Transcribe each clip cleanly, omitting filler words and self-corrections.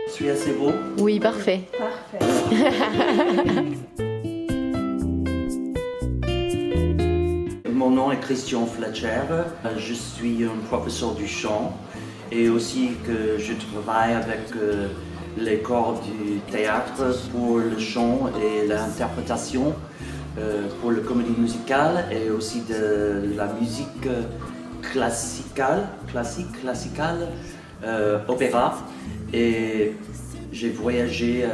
Je suis assez beau? Oui, parfait. Parfait. Mon nom est Christian Fletcher. Je suis un professeur du chant et aussi que je travaille avec les corps du théâtre pour le chant et l'interprétation, pour la comédie musicale et aussi de la musique classique, opéra. Et j'ai voyagé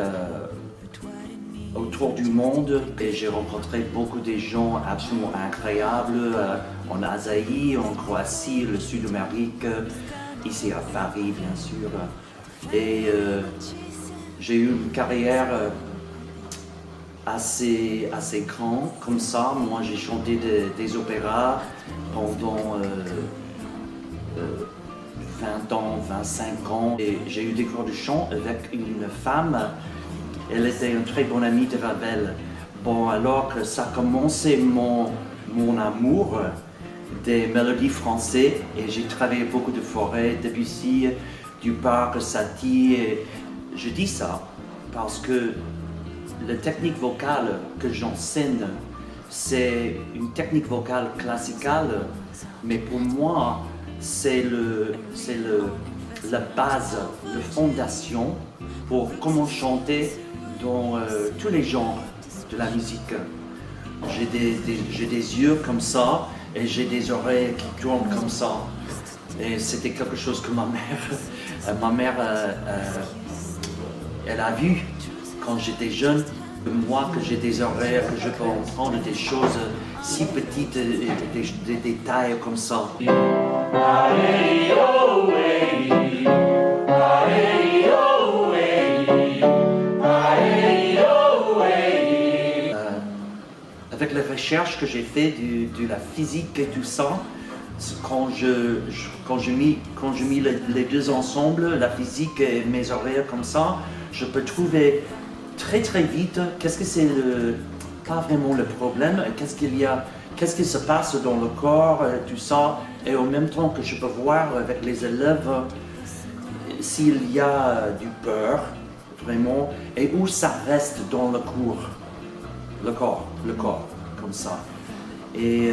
autour du monde et j'ai rencontré beaucoup de gens absolument incroyables en Asie, en Croatie, le Sud-Amérique, ici à Paris bien sûr. Et j'ai eu une carrière assez grande comme ça. Moi j'ai chanté des opéras pendant 20 ans, 25 ans et j'ai eu des cours de chant avec une femme. Elle était une très bonne amie de Ravel. Bon, alors que ça a commencé mon amour des mélodies françaises et j'ai travaillé beaucoup de Forêt, Debussy, Duparc, Satie. Et je dis ça parce que la technique vocale que j'enseigne, c'est une technique vocale classique, mais pour moi, c'est la base, la fondation pour comment chanter dans tous les genres de la musique. J'ai des yeux comme ça et j'ai des oreilles qui tournent comme ça. Et c'était quelque chose que ma mère, elle a vu quand j'étais jeune. Moi, que j'ai des oreilles, que je peux entendre des choses si petites, des détails comme ça. Avec les recherches que j'ai faites de la physique et tout ça, quand je mis les deux ensemble, la physique et mes oreilles comme ça, je peux trouver très vite qu'est-ce que c'est pas vraiment le problème, qu'est-ce qui se passe dans le corps, tout ça, et en même temps que je peux voir avec les élèves s'il y a du peur, vraiment, et où ça reste dans le cours, le corps, comme ça. Et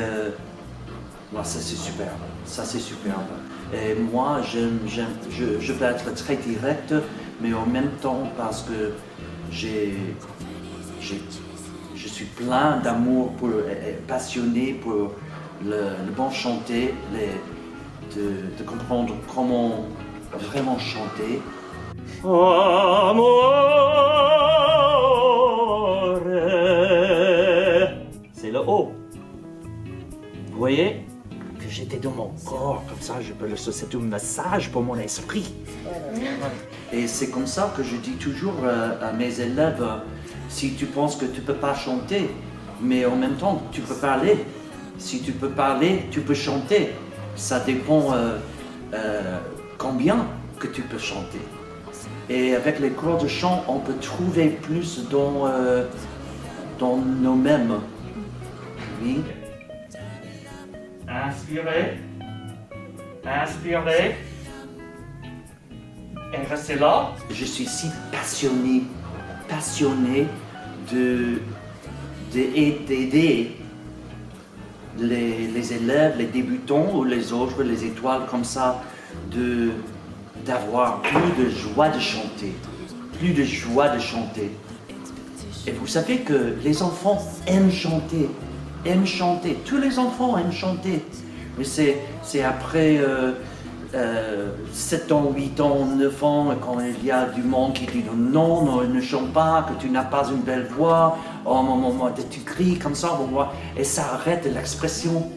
ça c'est superbe, Et moi, je peux être très direct, mais en même temps, parce que je suis plein d'amour, passionné pour le bon chanter, de comprendre comment vraiment chanter. Amore, c'est le haut. Vous voyez que j'étais dans mon corps, comme ça, c'est un massage pour mon esprit. Et c'est comme ça que je dis toujours à mes élèves, si tu penses que tu ne peux pas chanter, mais en même temps tu peux parler. Si tu peux parler, tu peux chanter. Ça dépend combien que tu peux chanter. Et avec les cours de chant, on peut trouver plus dans nous-mêmes. Oui. Inspirez. Et restez là. Je suis si passionné d'aider les élèves, les débutants ou les autres, les étoiles comme ça, d'avoir plus de joie de chanter. Et vous savez que les enfants aiment chanter. Tous les enfants aiment chanter. Mais c'est après 7 ans, 8 ans, 9 ans, quand il y a du monde qui dit non, ne chante pas, que tu n'as pas une belle voix, oh maman, tu cries comme ça, et ça arrête l'expression.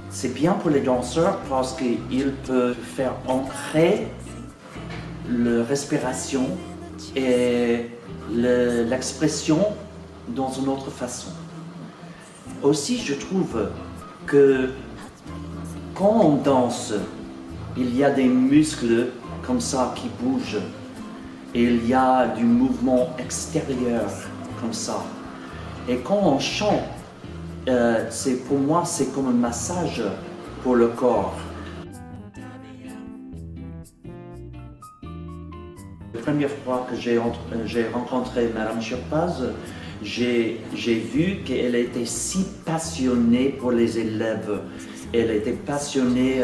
C'est bien pour les danseurs parce qu'ils peuvent faire entrer la respiration et l'expression dans une autre façon. Aussi, je trouve que quand on danse, il y a des muscles comme ça qui bougent et il y a du mouvement extérieur comme ça. Et quand on chante, pour moi, c'est comme un massage pour le corps. première fois que j'ai rencontré Madame Chirpaz, j'ai vu qu'elle était si passionnée pour les élèves. Elle était passionnée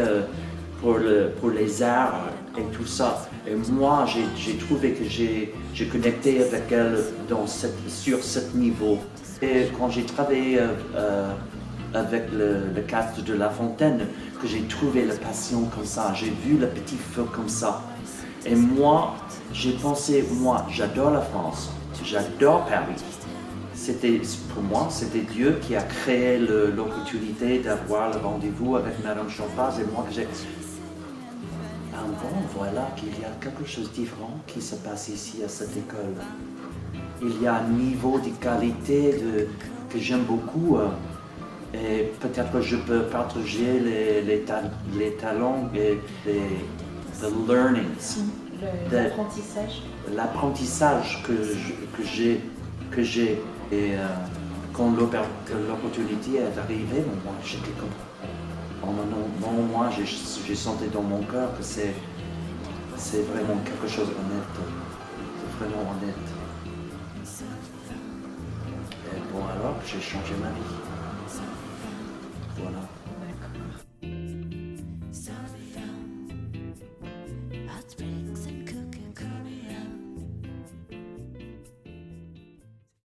pour les arts et tout ça. Et moi, j'ai trouvé que j'ai connecté avec elle sur ce niveau. Et quand j'ai travaillé avec le cast de La Fontaine, que j'ai trouvé la passion comme ça, j'ai vu le petit feu comme ça. Et moi, j'ai pensé, moi, j'adore la France, j'adore Paris. Pour moi, c'était Dieu qui a créé l'opportunité d'avoir le rendez-vous avec Madame Chirpaz et moi que j'ai... Ah bon, voilà qu'il y a quelque chose de différent qui se passe ici à cette école. Il y a un niveau de qualité que j'aime beaucoup et peut-être que je peux partager les talents et the learnings. L'apprentissage. L'apprentissage que j'ai. Et quand l'opportunité est arrivée, moi j'étais comme... moi j'ai senti dans mon cœur que c'est vraiment quelque chose d'honnête. C'est vraiment honnête. Et bon alors, j'ai changé ma vie.